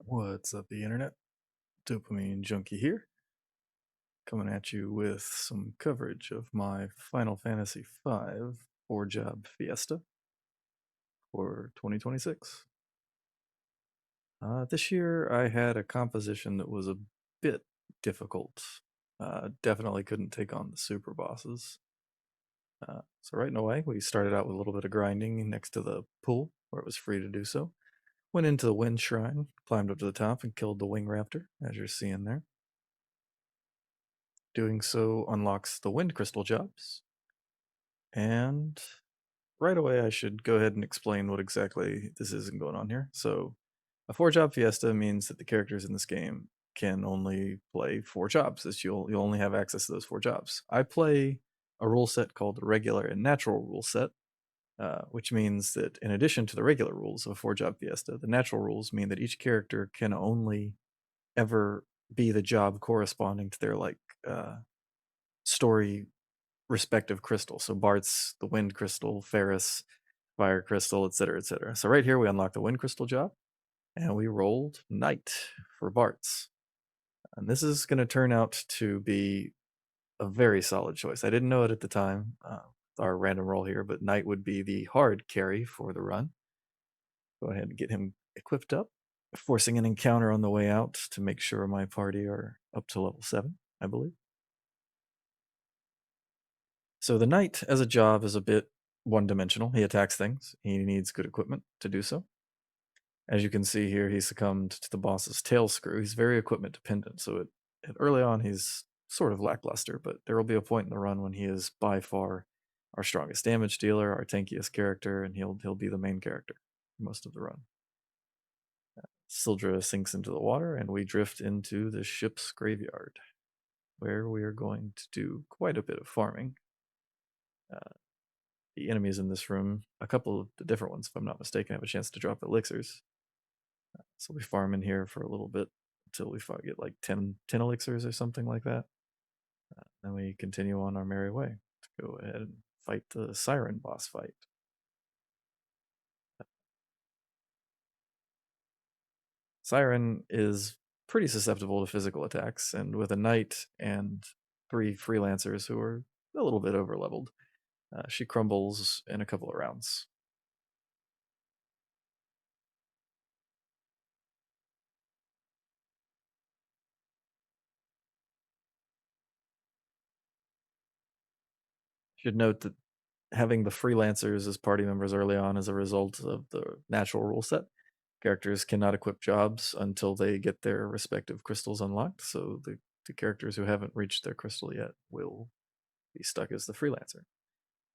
What's up, the internet? Dopamine Junkie here, coming at you with some coverage of my Final Fantasy V for Job Fiesta for 2026. This year I had a composition that was a bit difficult. Definitely couldn't take on the super bosses. So right away, we started out with a little bit of grinding next to the pool, where it was free to do so. Went into the Wind Shrine, climbed up to the top, and killed the Wing Raptor, as you're seeing there. Doing so unlocks the Wind Crystal jobs. And right away, I should go ahead and explain what exactly this is going on here. So, a 4-job fiesta means that the characters in this game can only play 4 jobs. You'll only have access to those 4 jobs. I play a rule set called the regular and natural rule set, which means that in addition to the regular rules of a 4-job fiesta, the natural rules mean that each character can only ever be the job corresponding to their uh, story respective crystal. So Bart's the wind crystal, Ferris, fire crystal, etc., etc. So right here we unlock the wind crystal job, and we rolled Knight for Bart's. And this is going to turn out to be a very solid choice. I didn't know it at the time, our random roll here, but Knight would be the hard carry for the run. Go ahead and get him equipped up, forcing an encounter on the way out to make sure my party are up to level 7, I believe. So the knight as a job is a bit one-dimensional. He attacks things. He needs good equipment to do so. As you can see here, he succumbed to the boss's tail screw. He's very equipment dependent, so early on he's sort of lackluster, but there will be a point in the run when he is by far our strongest damage dealer, our tankiest character, and he'll be the main character for most of the run. Sildra sinks into the water, and we drift into the ship's graveyard, where we are going to do quite a bit of farming. The enemies in this room, a couple of the different ones, if I'm not mistaken, have a chance to drop elixirs. So we farm in here for a little bit until we get like 10 elixirs or something like that. Then we continue on our merry way to go ahead and fight the Siren boss fight. Siren is pretty susceptible to physical attacks, and with a knight and 3 freelancers who are a little bit overleveled, she crumbles in a couple of rounds. Should note that having the freelancers as party members early on is a result of the natural rule set. Characters cannot equip jobs until they get their respective crystals unlocked, so the characters who haven't reached their crystal yet will be stuck as the freelancer.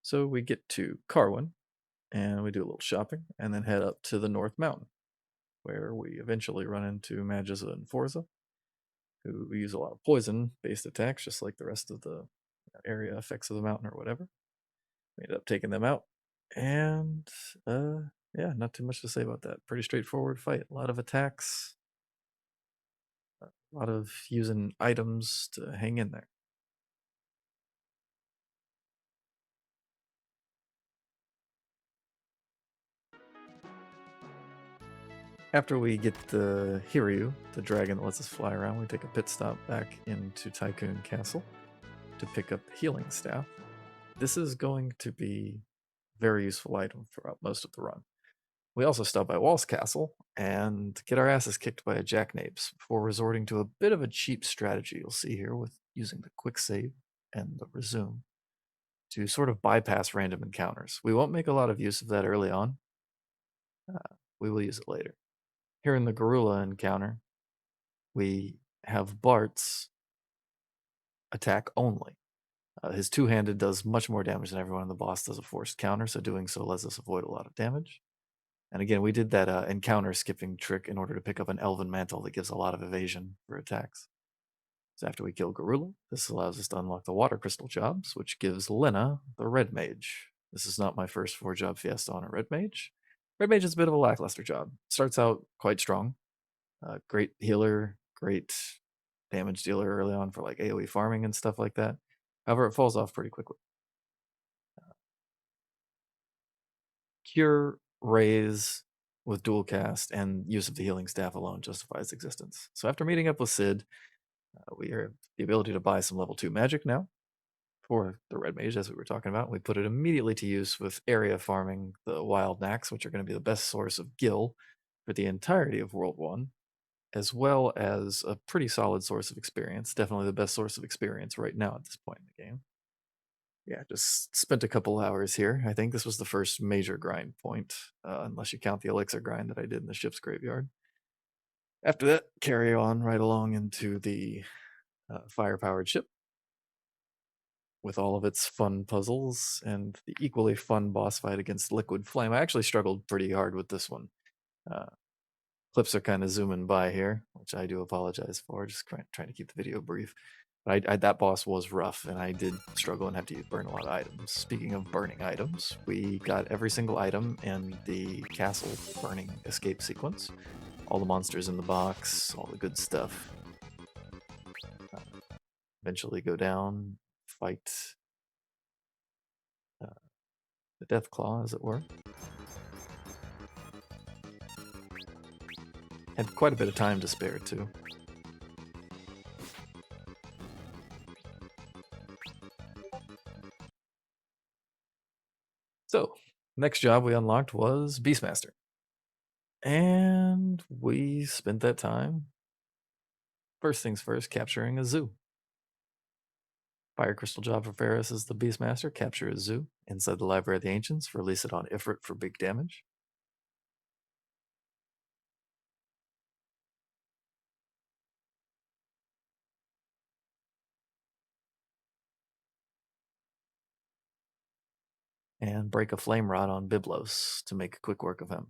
So we get to Carwin, and we do a little shopping, and then head up to the North Mountain, where we eventually run into Magiza and Forza, who use a lot of poison-based attacks, just like the rest of the area effects of the mountain or whatever. We ended up taking them out, and yeah, not too much to say about that. Pretty straightforward fight. A lot of attacks, a lot of using items to hang in there. After we get the Hiryu, the dragon that lets us fly around, we take a pit stop back into Tycoon Castle to pick up the healing staff. This is going to be a very useful item throughout most of the run. We also stop by Wall's Castle and get our asses kicked by a jackanapes before resorting to a bit of a cheap strategy you'll see here with using the quick save and the resume to sort of bypass random encounters. We won't make a lot of use of that early on. We will use it later. Here in the gorilla encounter, we have Bart's attack only. His two-handed does much more damage than everyone, and the boss does a forced counter, so doing so lets us avoid a lot of damage. And again, we did that encounter skipping trick in order to pick up an Elven Mantle that gives a lot of evasion for attacks. So after we kill Gorilla, this allows us to unlock the Water Crystal jobs, which gives Lena the Red Mage. This is not my first 4-job fiesta on a Red Mage. Red Mage is a bit of a lackluster job. Starts out quite strong. Great healer, great damage dealer early on for like AoE farming and stuff like that. However, it falls off pretty quickly. Cure, Raise, with dual cast and use of the healing staff alone justifies existence. So after meeting up with Sid, we have the ability to buy some level 2 magic now for the red mage, as we were talking about. We put it immediately to use with area farming the wild knacks, which are going to be the best source of gil for the entirety of World 1, as well as a pretty solid source of experience. Definitely the best source of experience right now at this point in the game. Yeah, just spent a couple hours here. I think this was the first major grind point, unless you count the elixir grind that I did in the ship's graveyard. After that, carry on right along into the fire-powered ship with all of its fun puzzles and the equally fun boss fight against Liquid Flame. I actually struggled pretty hard with this one. Uh, clips are kind of zooming by here, which I do apologize for, just trying to keep the video brief. But that boss was rough, and I did struggle and have to burn a lot of items. Speaking of burning items, we got every single item in the castle burning escape sequence. All the monsters in the box, all the good stuff. Eventually go down, fight the Death Claw, as it were. Had quite a bit of time to spare, too. So, next job we unlocked was Beastmaster. And we spent that time, first things first, capturing a zoo. Fire Crystal job for Ferris is the Beastmaster. Capture a zoo inside the Library of the Ancients. Release it on Ifrit for big damage. And break a Flame Rod on Byblos to make quick work of him.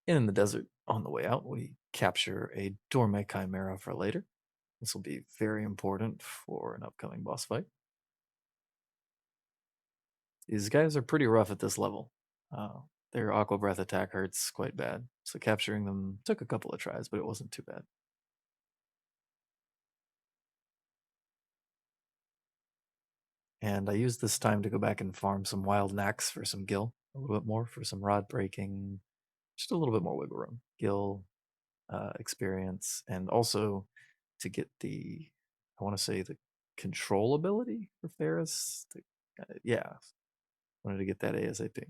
In the desert, on the way out, we capture a Dorme Chimera for later. This will be very important for an upcoming boss fight. These guys are pretty rough at this level. Their Aqua Breath attack hurts quite bad, so capturing them took a couple of tries, but it wasn't too bad. And I used this time to go back and farm some wild knacks for some gil, a little bit more for some rod breaking, just a little bit more wiggle room, gil experience, and also to get the, I want to say the control ability for Ferris. Yeah, wanted to get that ASAP.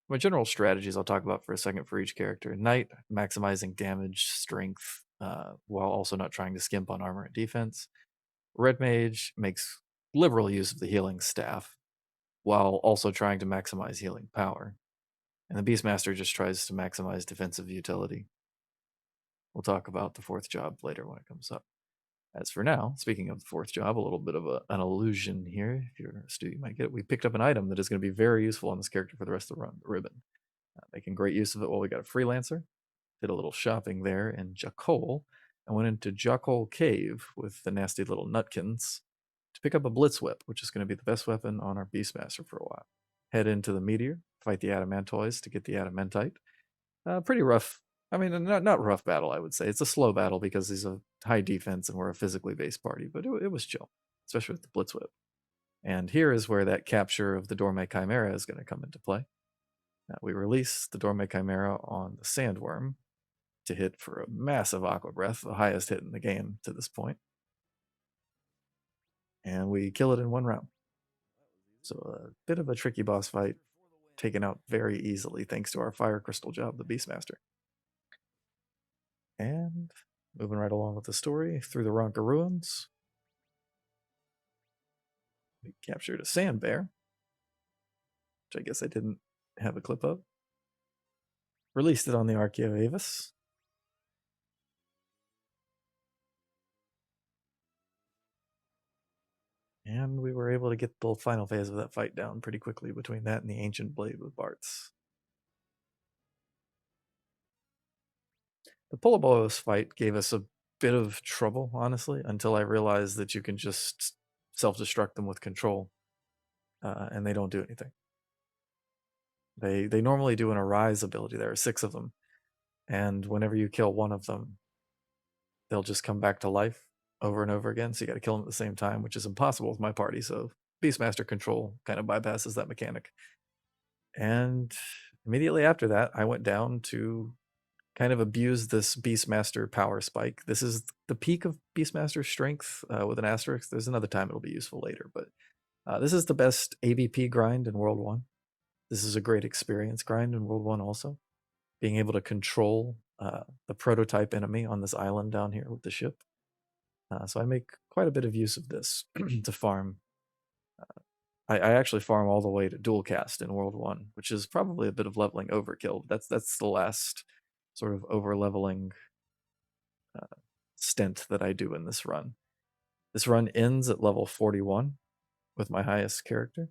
My general strategies I'll talk about for a second for each character. Knight, maximizing damage, strength, while also not trying to skimp on armor and defense. Red Mage makes liberal use of the healing staff, while also trying to maximize healing power. And the Beastmaster just tries to maximize defensive utility. We'll talk about the fourth job later when it comes up. As for now, speaking of the fourth job, a little bit of an illusion here. If you're astute, you might get it. We picked up an item that is going to be very useful on this character for the rest of the run, the ribbon. Making great use of it while we got a freelancer. Did a little shopping there in Jakol and went into Jakol Cave with the nasty little nutkins to pick up a Blitz Whip, which is going to be the best weapon on our Beastmaster for a while. Head into the Meteor, fight the Adamantoids to get the Adamantite. Pretty rough. I mean, not rough battle, I would say. It's a slow battle because he's a high defense and we're a physically based party, but it was chill, especially with the Blitz Whip. And here is where that capture of the Dorme Chimera is going to come into play. We release the Dorme Chimera on the Sandworm to hit for a massive Aqua Breath, the highest hit in the game to this point. And we kill it in one round. So a bit of a tricky boss fight, taken out very easily thanks to our Fire Crystal job, the Beastmaster. And moving right along with the story, through the Ronka Ruins, we captured a Sand Bear, which I guess I didn't have a clip of. Released it on the Archeo Avis. And we were able to get the final phase of that fight down pretty quickly between that and the Ancient Blade with Bart's. The Polabolos fight gave us a bit of trouble, honestly, until I realized that you can just self-destruct them with control, and they don't do anything. They normally do an Arise ability. There are 6 of them, and whenever you kill one of them, they'll just come back to life over and over again, so you got to kill them at the same time, which is impossible with my party, so Beastmaster control kind of bypasses that mechanic. And immediately after that, I went down to kind of abuse this Beastmaster power spike. This is the peak of Beastmaster strength with an asterisk. There's another time it'll be useful later, but this is the best AVP grind in World 1. This is a great experience grind in World 1 also. Being able to control the prototype enemy on this island down here with the ship. So I make quite a bit of use of this to farm. I actually farm all the way to dual cast in World 1, which is probably a bit of leveling overkill. That's the last sort of over leveling stint that I do in this run. This run ends at level 41 with my highest character.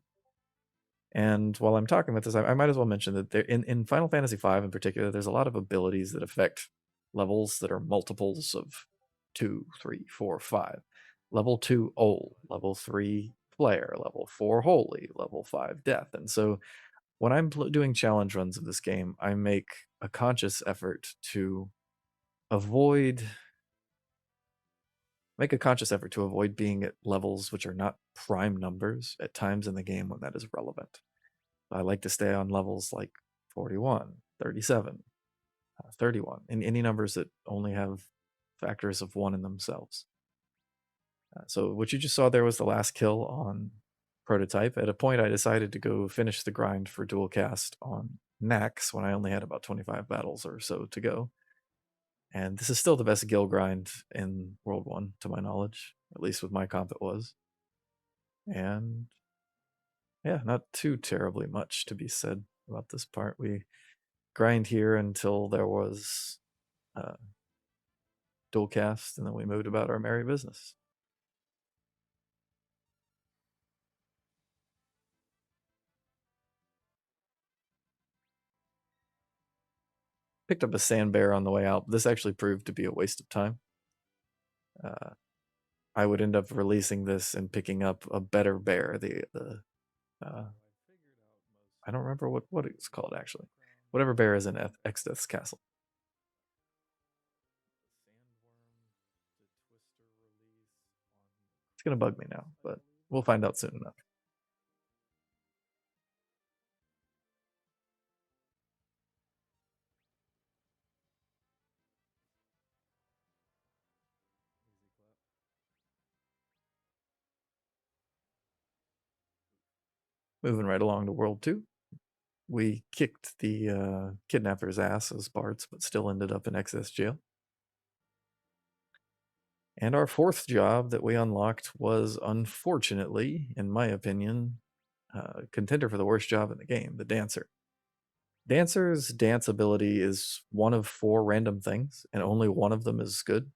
And while I'm talking about this, I might as well mention that there, in Final Fantasy V in particular, there's a lot of abilities that affect levels that are multiples of 2, 3, 4, 5. Level 2, Ol. Level 3, Flare. Level 4, Holy. Level 5, Death. And so when I'm doing challenge runs of this game, I make a conscious effort to avoid being at levels which are not prime numbers at times in the game when that is relevant. I like to stay on levels like 41, 37, 31, and any numbers that only have factors of 1 in themselves. So what you just saw there was the last kill on Prototype. At a point, I decided to go finish the grind for dual cast on Nax when I only had about 25 battles or so to go. And this is still the best guild grind in World 1, to my knowledge. At least with my comp it was. And yeah, not too terribly much to be said about this part. We grind here until there was dual cast, and then we moved about our merry business. Picked up a sand bear on the way out. This actually proved to be a waste of time. I would end up releasing this and picking up a better bear. I don't remember what it's called actually. Whatever bear is in Exdeath's castle. It's gonna bug me now, but we'll find out soon enough. Moving right along to World 2. We kicked the kidnapper's ass as Bards, but still ended up in excess jail. And our fourth job that we unlocked was, unfortunately, in my opinion, contender for the worst job in the game, the Dancer. Dancer's dance ability is one of 4 random things, and only one of them is good.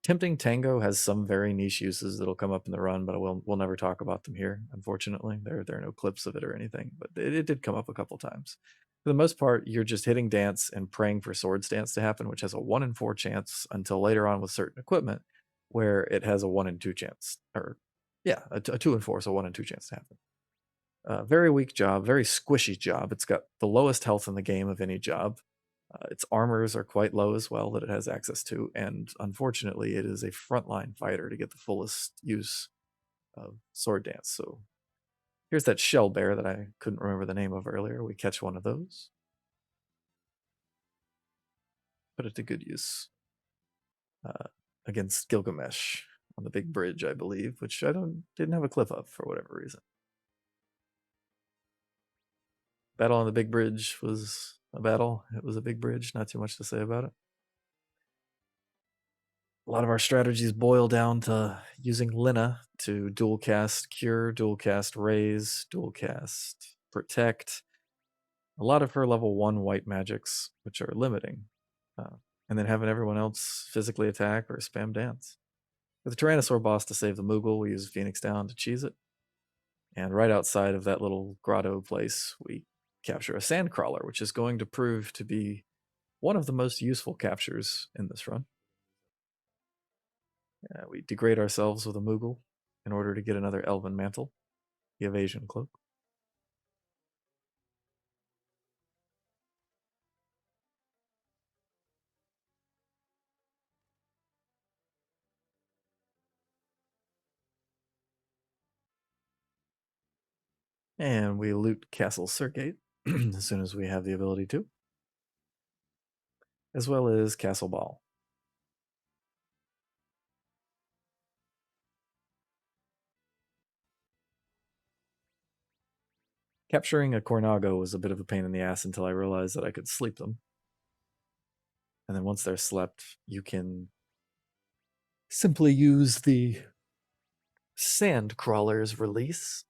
Tempting Tango has some very niche uses that'll come up in the run, but we'll never talk about them here, unfortunately. There are no clips of it or anything, but it did come up a couple times. For the most part, you're just hitting dance and praying for Swords Dance to happen, which has a 1 in 4 chance until later on with certain equipment, where it has a 1 in 2 chance, or yeah, a 2 in 4, so 1 in 2 chance to happen. Very weak job, very squishy job. It's got the lowest health in the game of any job. Its armors are quite low as well that it has access to, and unfortunately, it is a frontline fighter to get the fullest use of Sword Dance. So here's that shell bear that I couldn't remember the name of earlier. We catch one of those, put it to good use against Gilgamesh on the big bridge, I believe, which I didn't have a clip of for whatever reason. Battle on the big bridge was a battle. It was a big bridge. Not too much to say about it. A lot of our strategies boil down to using Lina to dual cast Cure, dual cast Raise, dual cast Protect. A lot of her level 1 white magics, which are limiting. And then having everyone else physically attack or spam dance. With the Tyrannosaur boss to save the Moogle, we use Phoenix Down to cheese it. And right outside of that little grotto place, we capture a Sandcrawler, which is going to prove to be one of the most useful captures in this run. We degrade ourselves with a Moogle in order to get another Elven Mantle, the Evasion Cloak. And we loot Castle Circuit as soon as we have the ability to, as well as Castle Ball. Capturing a Cornago was a bit of a pain in the ass until I realized that I could sleep them. And then once they're slept, you can simply use the Sand Crawler's release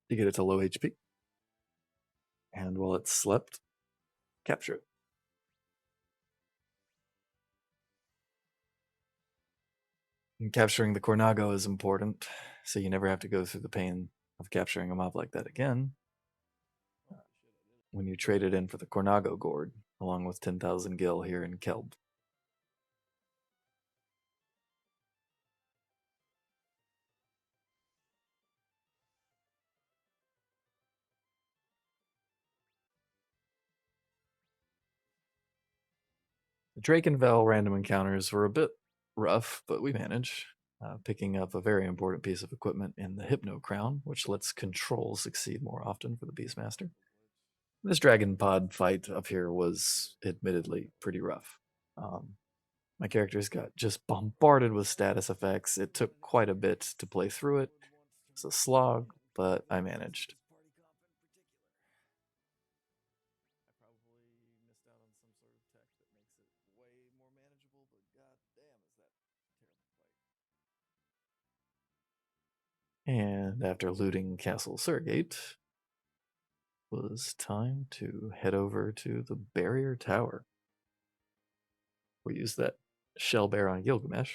to get it to low HP. And while it's slept, capture it. And capturing the Cornago is important, so you never have to go through the pain of capturing a mob like that again when you trade it in for the Cornago Gourd, along with 10,000 gil here in Kelb. The Drake and Vel random encounters were a bit rough, but we managed, picking up a very important piece of equipment in the Hypno Crown, which lets control succeed more often for the Beastmaster. This Dragon Pod fight up here was admittedly pretty rough. My characters got just bombarded with status effects. It took quite a bit to play through it. It's a slog, but I managed. And after looting Castle Surgate, it was time to head over to the Barrier Tower. We used that shell bear on Gilgamesh.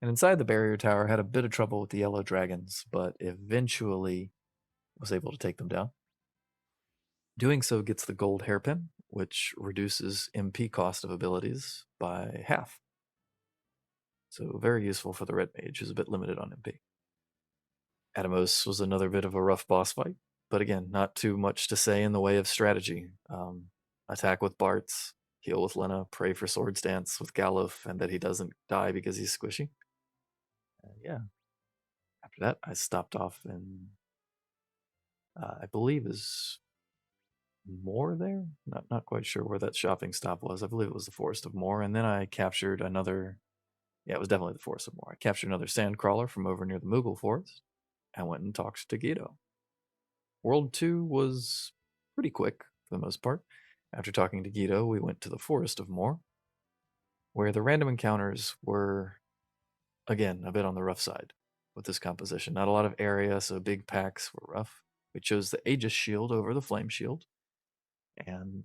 And inside the Barrier Tower, had a bit of trouble with the yellow dragons, but eventually was able to take them down. Doing so gets the gold hairpin, which reduces MP cost of abilities by half. So very useful for the red mage, who's a bit limited on MP. Atomos was another bit of a rough boss fight, but again, not too much to say in the way of strategy. Attack with Bartz, heal with Lena, pray for Swords Dance with Galuf, and that he doesn't die because he's squishy. Yeah. After that, I stopped off in, I believe is Moor there. Not quite sure where that shopping stop was. I believe it was the Forest of Moor, and then I captured another. Yeah, it was definitely the Forest of Moor. I captured another Sandcrawler from over near the Moogle Forest. And went and talked to Guido. World 2 was pretty quick for the most part. After talking to Guido, we went to the Forest of Moor, where the random encounters were, again, a bit on the rough side with this composition. Not a lot of area, so big packs were rough. We chose the Aegis Shield over the Flame Shield. And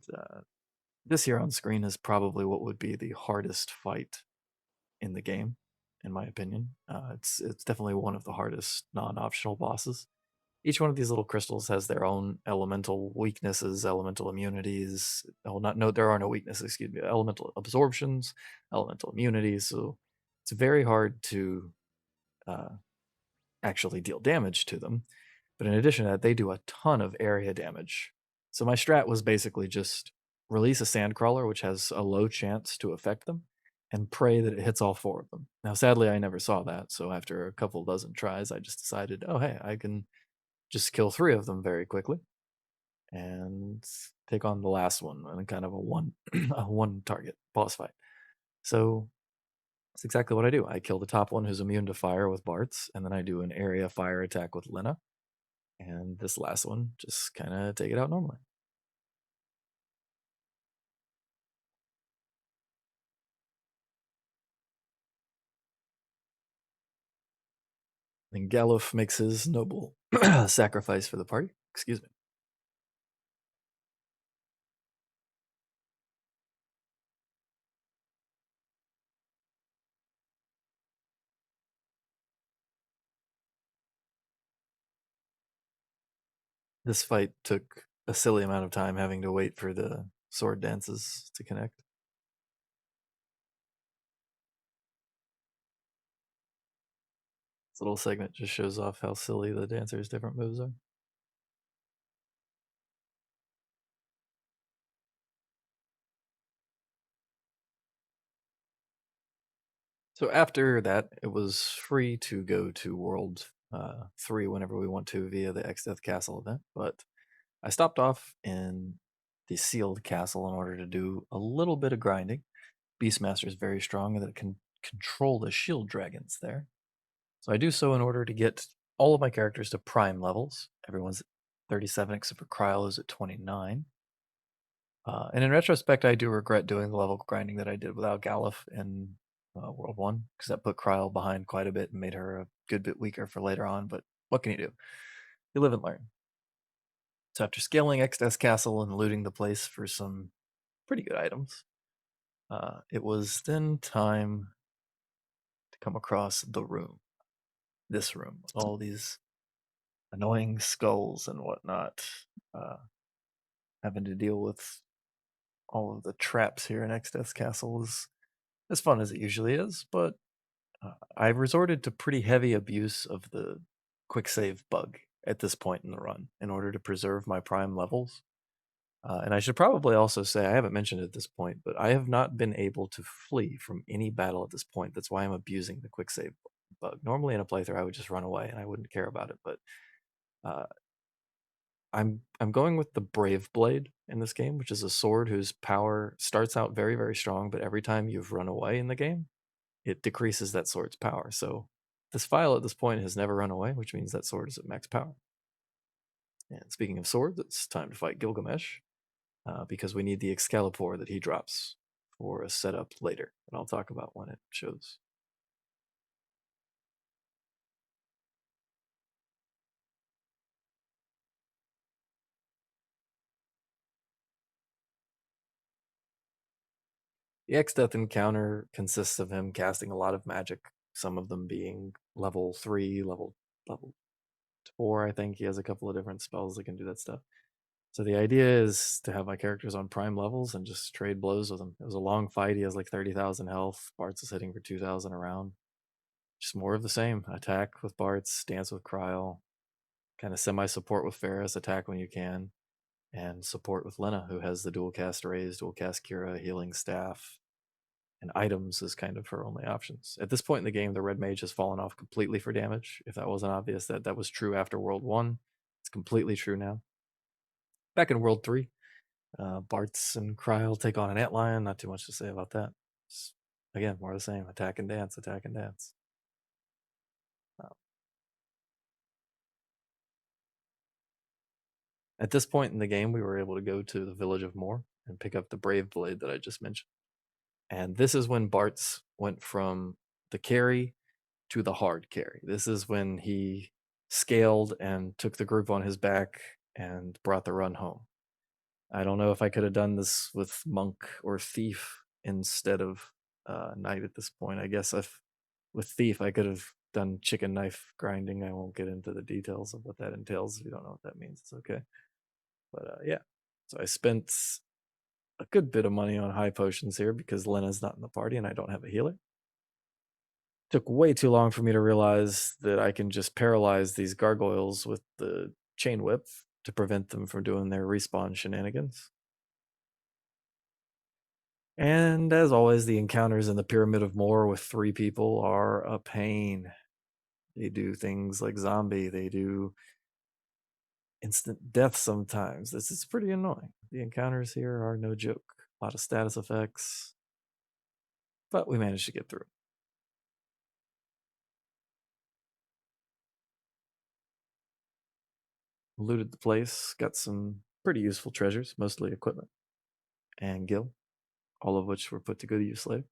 this here on screen is probably what would be the hardest fight in the game, in my opinion. It's definitely one of the hardest non-optional bosses. Each one of these little crystals has their own elemental weaknesses, elemental immunities. Oh, there are no weaknesses, excuse me. Elemental absorptions, elemental immunities. So it's very hard to actually deal damage to them. But in addition to that, they do a ton of area damage. So my strat was basically just release a Sandcrawler, which has a low chance to affect them, and pray that it hits all four of them. Now, sadly, I never saw that. So after a couple dozen tries, I just decided, oh, hey, I can just kill three of them very quickly and take on the last one in kind of a one target boss fight. So that's exactly what I do. I kill the top one who's immune to fire with Bartz, and then I do an area fire attack with Lena. And this last one, just kind of take it out normally. Then Galuf makes his noble sacrifice for the party. Excuse me. This fight took a silly amount of time having to wait for the sword dances to connect. This little segment just shows off how silly the dancers' different moves are. So after that, it was free to go to World 3 whenever we want to via the X-Death Castle event, but I stopped off in the sealed castle in order to do a little bit of grinding. Beastmaster is very strong and that it can control the shield dragons there. So I do so in order to get all of my characters to prime levels. Everyone's at 37 except for Kryl is at 29. And in retrospect, I do regret doing the level grinding that I did without Galuf in World 1, because that put Kryl behind quite a bit and made her a good bit weaker for later on, but what can you do? You live and learn. So after scaling X's Castle and looting the place for some pretty good items, it was then time to come across the room. This room, with all these annoying skulls and whatnot, having to deal with all of the traps here in X's Castle is as fun as it usually is, but I resorted to pretty heavy abuse of the quick save bug at this point in the run in order to preserve my prime levels. And I should probably also say, I haven't mentioned it at this point, but I have not been able to flee from any battle at this point. That's why I'm abusing the quick save bug. Normally in a playthrough, I would just run away and I wouldn't care about it, but uh, I'm going with the Brave Blade in this game, which is a sword whose power starts out very, very strong, but every time you've run away in the game, it decreases that sword's power. So this file at this point has never run away, which means that sword is at max power. And speaking of swords, it's time to fight Gilgamesh, because we need the Excalibur that he drops for a setup later, and I'll talk about when it shows. The X-Death encounter consists of him casting a lot of magic, some of them being level 3, level 4, I think. He has a couple of different spells that can do that stuff. So the idea is to have my characters on prime levels and just trade blows with them. It was a long fight. He has like 30,000 health. Bartz is hitting for 2,000 around. Just more of the same. Attack with Bartz, dance with Kryl, kind of semi-support with Ferris, attack when you can, and support with Lena, who has the dual cast Raise, dual cast Kira, healing staff, and items is kind of her only options. At this point in the game, the Red Mage has fallen off completely for damage. If that wasn't obvious, that was true after World 1. It's completely true now. Back in World 3, Bartz and Kryl take on an Antlion. Not too much to say about that. Just, again, more of the same. Attack and dance, attack and dance. At this point in the game, we were able to go to the village of Moor and pick up the Brave Blade that I just mentioned. And this is when Bartz went from the carry to the hard carry. This is when he scaled and took the group on his back and brought the run home. I don't know if I could have done this with Monk or Thief instead of Knight at this point. I guess if with Thief, I could have done chicken knife grinding. I won't get into the details of what that entails. If you don't know what that means, it's okay. But yeah, so I spent a good bit of money on high potions here because Lena's not in the party and I don't have a healer. Took way too long for me to realize that I can just paralyze these gargoyles with the chain whip to prevent them from doing their respawn shenanigans. And as always, the encounters in the Pyramid of Moor with 3 people are a pain. They do things like zombie, they do instant death sometimes. This is pretty annoying. The encounters here are no joke. A lot of status effects, but we managed to get through. Looted the place, got some pretty useful treasures, mostly equipment and gil, all of which were put to good use later.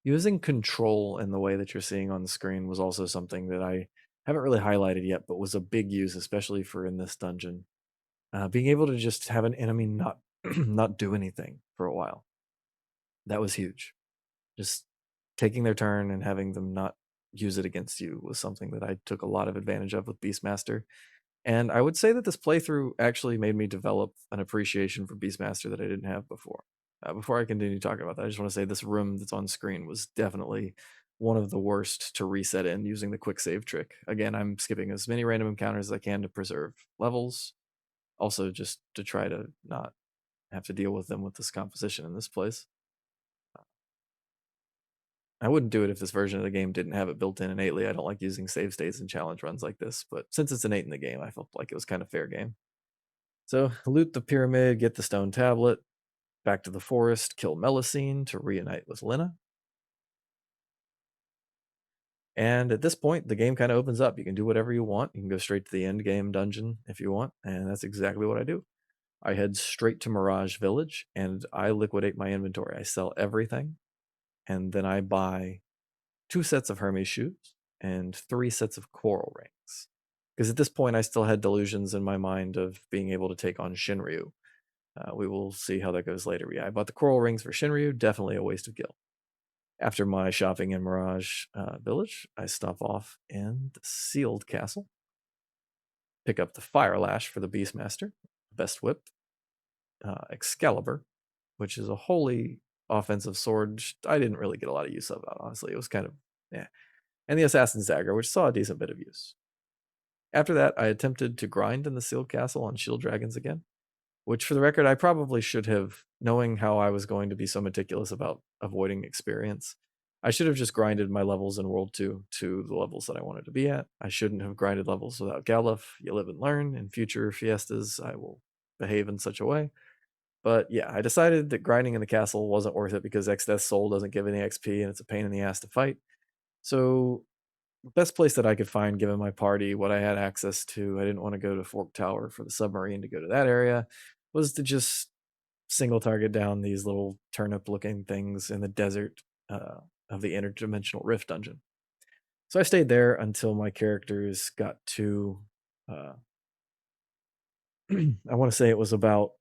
Using control in the way that you're seeing on the screen was also something that I haven't really highlighted yet, but was a big use, especially for in this dungeon. Being able to just have an enemy not not do anything for a while, that was huge. Just taking their turn and having them not use it against you was something that I took a lot of advantage of with Beastmaster. And I would say that this playthrough actually made me develop an appreciation for Beastmaster that I didn't have before. Before I continue talking about that, I just want to say this room that's on screen was definitely one of the worst to reset in using the quick save trick. Again, I'm skipping as many random encounters as I can to preserve levels. Also, just to try to not have to deal with them with this composition in this place. I wouldn't do it if this version of the game didn't have it built in innately. I don't like using save states in challenge runs like this, but since it's innate in the game, I felt like it was kind of fair game. So loot the pyramid, get the stone tablet, back to the forest, kill Melusine to reunite with Lina. And at this point, the game kind of opens up. You can do whatever you want. You can go straight to the end game dungeon if you want, and that's exactly what I do. I head straight to Mirage Village and I liquidate my inventory. I sell everything, and then I buy 2 sets of Hermes shoes and 3 sets of coral rings. Because at this point, I still had delusions in my mind of being able to take on Shinryu. We will see how that goes later. Yeah, I bought the coral rings for Shinryu, definitely a waste of gil. After my shopping in Mirage Village, I stop off in the Sealed Castle, pick up the Fire Lash for the Beastmaster, Best Whip, Excalibur, which is a holy offensive sword. I didn't really get a lot of use of it, honestly. It was kind of, yeah. And the Assassin's Dagger, which saw a decent bit of use. After that, I attempted to grind in the Sealed Castle on Shield Dragons again, which for the record, I probably should have, knowing how I was going to be so meticulous about avoiding experience. I should have just grinded my levels in World 2 to the levels that I wanted to be at. I shouldn't have grinded levels without Galuf. You live and learn. In future fiestas, I will behave in such a way. But yeah, I decided that grinding in the castle wasn't worth it because Exdeath Soul doesn't give any XP and it's a pain in the ass to fight. So the best place that I could find, given my party, what I had access to, I didn't want to go to Fork Tower for the submarine to go to that area, was to just single target down these little turnip looking things in the desert of the interdimensional rift dungeon. So I stayed there until my characters got to, I want to say it was about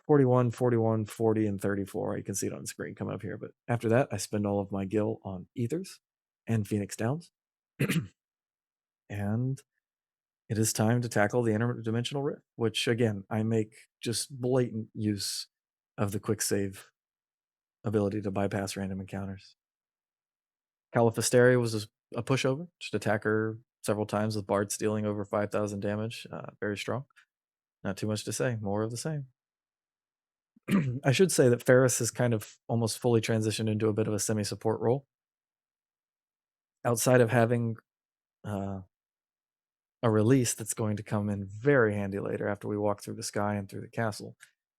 41, 41, 40, and 34. You can see it on the screen coming up here. But after that, I spend all of my gil on Ethers and Phoenix Downs. And it is time to tackle the interdimensional rift, which again, I make just blatant use of the quick save ability to bypass random encounters. Califisteria was a pushover, just attack her several times with Bard stealing over 5,000 damage. Very strong. Not too much to say, more of the same. I should say that Ferris has kind of almost fully transitioned into a bit of a semi-support role. Outside of having a release that's going to come in very handy later after we walk through the sky and through the castle,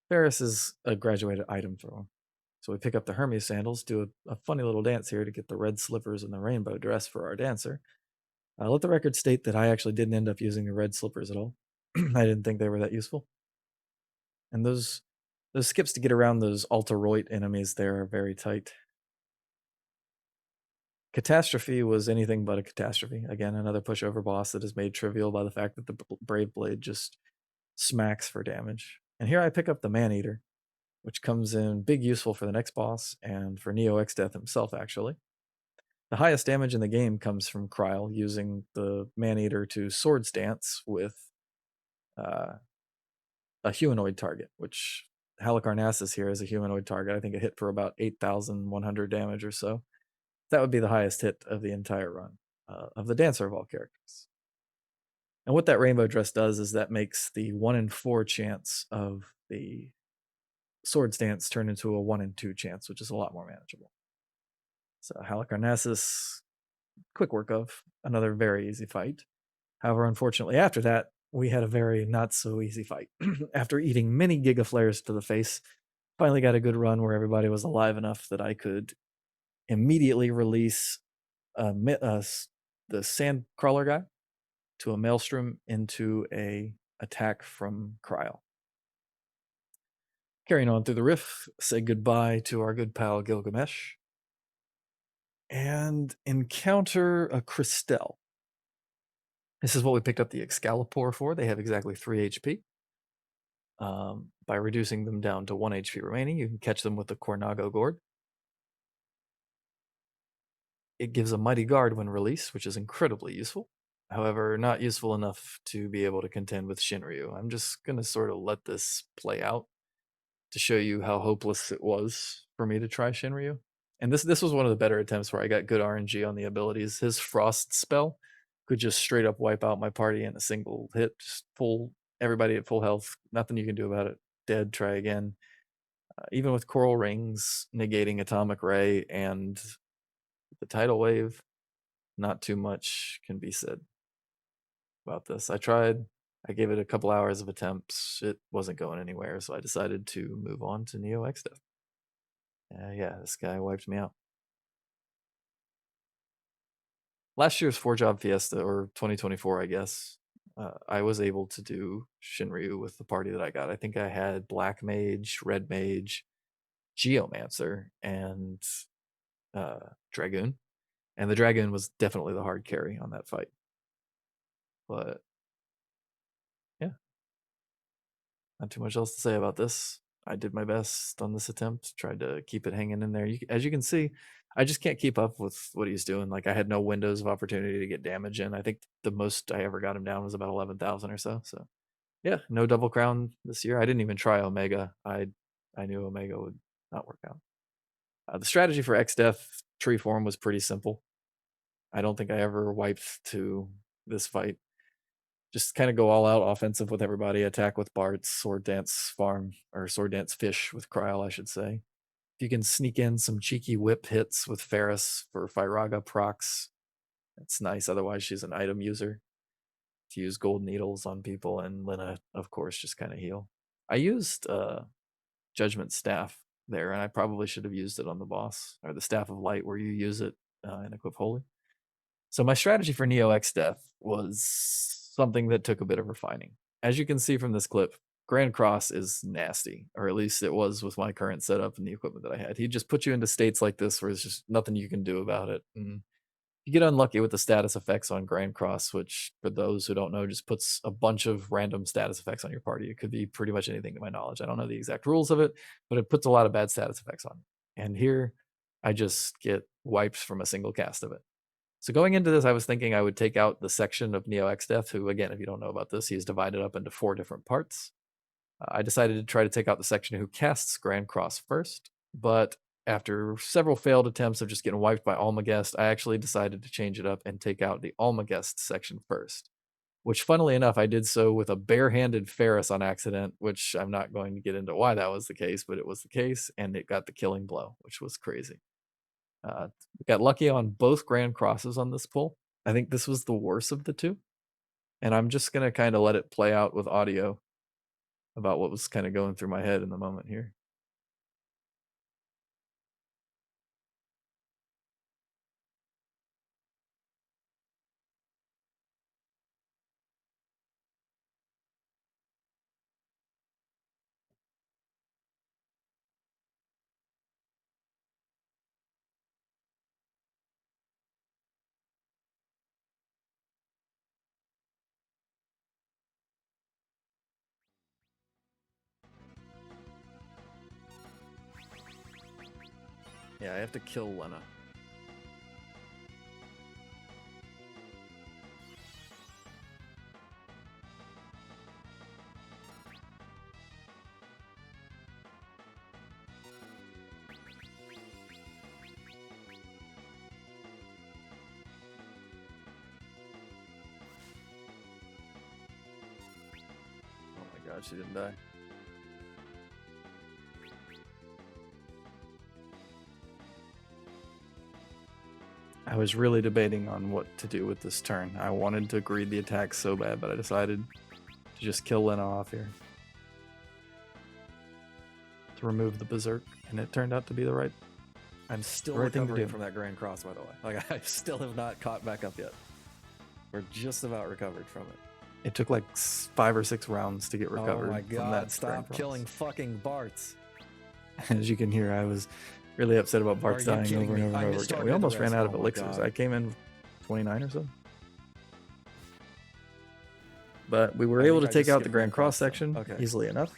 Ferris is a graduated item for him. So we pick up the Hermes sandals, do a funny little dance here to get the red slippers and the rainbow dress for our dancer. Let the record state that I actually didn't end up using the red slippers at all. I didn't think they were that useful. And those skips to get around those Altaroid enemies there are very tight. Catastrophe was anything but a catastrophe. Again, another pushover boss that is made trivial by the fact that the Brave Blade just smacks for damage. And here I pick up the Man-Eater, which comes in big useful for the next boss and for Neo Exdeath himself, actually. The highest damage in the game comes from Kryl using the Man-Eater to Swords Dance with a humanoid target, which Halicarnassus here is a humanoid target. I think it hit for about 8,100 damage or so. That would be the highest hit of the entire run of the Dancer of all characters. And what that rainbow dress does is that makes the 1 in 4 chance of the Swords Dance turn into a 1 in 2 chance, which is a lot more manageable. So Halicarnassus, quick work of, another very easy fight. However, unfortunately, after that, we had a very not so easy fight. After eating many gigaflares to the face, finally got a good run where everybody was alive enough that I could immediately release the sand crawler guy to a maelstrom into a attack from Kryl. Carrying on through the rift, say goodbye to our good pal Gilgamesh, and encounter a Christelle. This is what we picked up the Excalibur for. They have exactly 3 HP. By reducing them down to 1 HP remaining, you can catch them with the Cornago Gourd. It gives a Mighty Guard when released, which is incredibly useful. However, not useful enough to be able to contend with Shinryu. I'm just going to sort of let this play out to show you how hopeless it was for me to try Shinryu. And this was one of the better attempts where I got good RNG on the abilities. His frost spell could just straight up wipe out my party in a single hit, just full everybody at full health. Nothing you can do about it. Dead. Try again. Even with coral rings negating atomic ray and the tidal wave, not too much can be said about this. I tried. I gave it a couple hours of attempts. It wasn't going anywhere, so I decided to move on to Neo X Death. Yeah, this guy wiped me out. Last year's Job Fiesta, or 2024, I guess, I was able to do Shinryu with the party that I got. I think I had Black Mage, Red Mage, Geomancer, and Dragoon. And the Dragoon was definitely the hard carry on that fight. But yeah, not too much else to say about this. I did my best on this attempt, tried to keep it hanging in there. As you can see, I just can't keep up with what he's doing. Like, I had no windows of opportunity to get damage in. I think the most I ever got him down was about 11,000 or so. So yeah, no double crown this year. I didn't even try Omega. I knew Omega would not work out. The strategy for X Death tree form was pretty simple. I don't think I ever wiped to this fight. Just kind of go all out offensive with everybody, attack with Bart's, sword dance farm, or sword dance fish with Kryl, I should say. If you can sneak in some cheeky whip hits with Ferris for Fyraga procs, that's nice. Otherwise, she's an item user to use gold needles on people, and Lina, of course, just kind of heal. I used Judgment Staff there, and I probably should have used it on the boss, or the Staff of Light, where you use it in Equip Holy. So my strategy for Neo X Death was something that took a bit of refining. As you can see from this clip, Grand Cross is nasty, or at least it was with my current setup and the equipment that I had. He just put you into states like this where there's just nothing you can do about it. And you get unlucky with the status effects on Grand Cross, which, for those who don't know, just puts a bunch of random status effects on your party. It could be pretty much anything to my knowledge. I don't know the exact rules of it, but it puts a lot of bad status effects on. And here, I just get wiped from a single cast of it. So going into this, I was thinking I would take out the section of Neo X Death, who, again, if you don't know about this, he's divided up into 4 different parts. I decided to try to take out the section who casts Grand Cross first, but after several failed attempts of just getting wiped by Almagest, I actually decided to change it up and take out the Almagest section first, which, funnily enough, I did so with a barehanded Ferris on accident, which I'm not going to get into why that was the case, but it was the case, and it got the killing blow, which was crazy. Got lucky on both Grand Crosses on this pull. I think this was the worst of the two. And I'm just going to kind of let it play out with audio about what was kind of going through my head in the moment here. Yeah, I have to kill Lena. Oh my god, she didn't die. I was really debating on what to do with this turn. I wanted to greed the attack so bad, but I decided to just kill Lena off here. To remove the Berserk, and it turned out to be the right. I'm still recovering from that Grand Cross, by the way. Like, I still have not caught back up yet. We're just about recovered from it. It took like 5 or 6 rounds to get recovered. Oh my god, from that stop killing fucking Barts. As you can hear, I was really upset about Bart's dying over and over and over again. We almost ran out of elixirs. I came in 29 or so. But we were able to take out the Grand Cross section easily enough.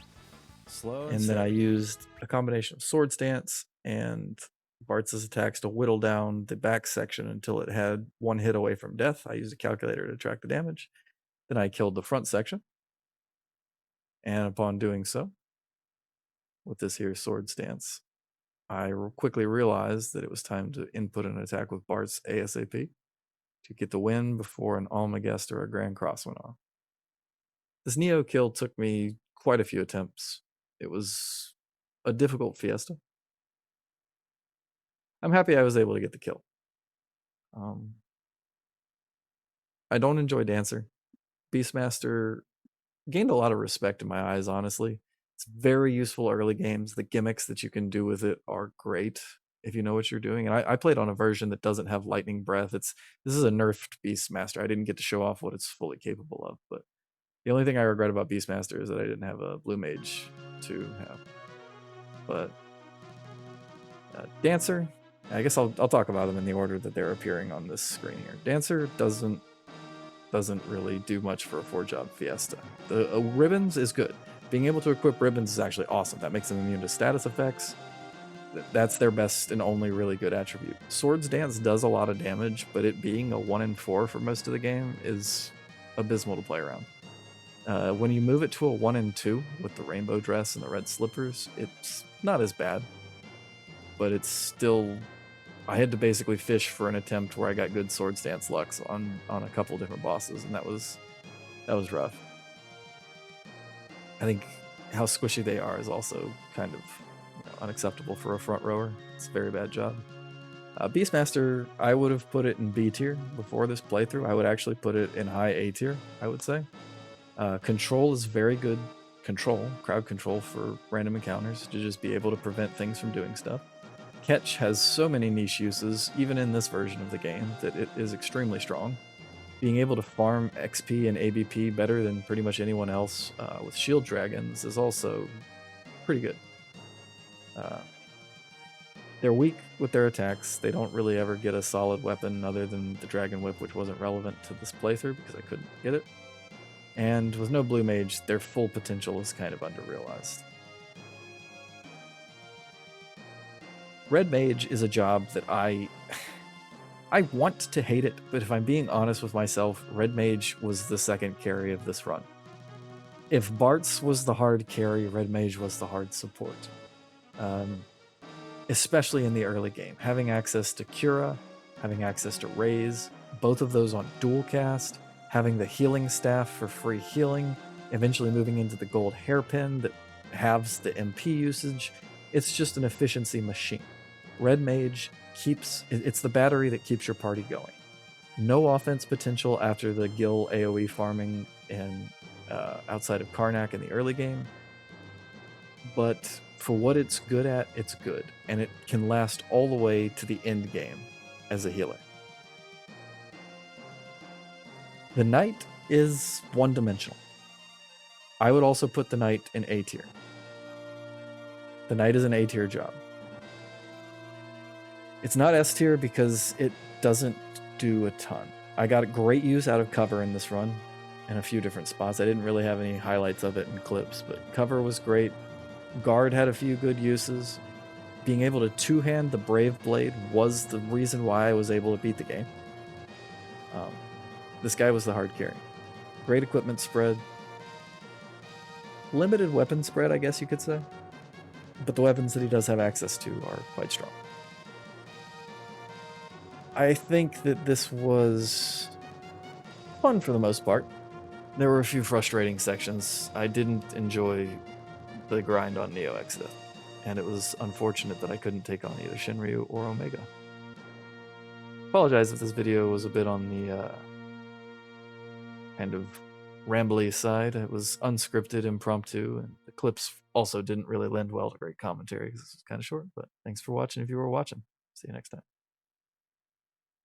And then I used a combination of Sword Stance and Bart's attacks to whittle down the back section until it had 1 hit away from death. I used a calculator to track the damage. Then I killed the front section. And upon doing so, with this here Sword Stance, I quickly realized that it was time to input an attack with Bart's ASAP to get the win before an Almagest or a Grand Cross went off. This Neo kill took me quite a few attempts. It was a difficult Fiesta. I'm happy I was able to get the kill. I don't enjoy Dancer. Beastmaster gained a lot of respect in my eyes, honestly. It's very useful early games. The gimmicks that you can do with it are great if you know what you're doing. And I played on a version that doesn't have lightning breath. This is a nerfed Beastmaster. I didn't get to show off what it's fully capable of, but the only thing I regret about Beastmaster is that I didn't have a Blue Mage to have. But Dancer, I guess I'll talk about them in the order that they're appearing on this screen here. Dancer doesn't really do much for a 4-job Fiesta. The ribbons is good. Being able to equip ribbons is actually awesome. That makes them immune to status effects. That's their best and only really good attribute. Swords Dance does a lot of damage, but it being a 1 in 4 for most of the game is abysmal to play around. When you move it to a 1 in 2 with the rainbow dress and the red slippers, it's not as bad, but it's still... I had to basically fish for an attempt where I got good Swords Dance Lux on a couple different bosses, and that was rough. I think how squishy they are is also kind of unacceptable for a front rower. It's a very bad job. Beastmaster, I would have put it in B tier before this playthrough. I would actually put it in high A tier, I would say. Control is very good crowd control for random encounters, to just be able to prevent things from doing stuff. Catch has so many niche uses, even in this version of the game, that it is extremely strong. Being able to farm XP and ABP better than pretty much anyone else with shield dragons is also pretty good. They're weak with their attacks. They don't really ever get a solid weapon other than the Dragon Whip, which wasn't relevant to this playthrough because I couldn't get it. And with no Blue Mage, their full potential is kind of underrealized. Red Mage is a job that I want to hate it, but if I'm being honest with myself, Red Mage was the second carry of this run. If Bart's was the hard carry, Red Mage was the hard support. Especially in the early game. Having access to Cura, having access to Raise, both of those on dual cast, having the healing staff for free healing, eventually moving into the gold hairpin that halves the MP usage. It's just an efficiency machine. Red Mage it's the battery that keeps your party going. No offense potential after the Gil AoE farming and outside of Karnak in the early game, but for what it's good at, it's good, and it can last all the way to the end game as a healer. The Knight is one-dimensional. I would also put the Knight in A tier. The Knight is an A tier job. It's not S tier because it doesn't do a ton. I got great use out of cover in this run in a few different spots. I didn't really have any highlights of it in clips, but cover was great. Guard had a few good uses. Being able to two-hand the Brave Blade was the reason why I was able to beat the game. This guy was the hard carry. Great equipment spread. Limited weapon spread, I guess you could say. But the weapons that he does have access to are quite strong. I think that this was fun for the most part. There were a few frustrating sections. I didn't enjoy the grind on Neo Exodus, and it was unfortunate that I couldn't take on either Shinryu or Omega. Apologize if this video was a bit on the kind of rambly side. It was unscripted, impromptu, and the clips also didn't really lend well to great commentary because this was kind of short, but thanks for watching if you were watching. See you next time.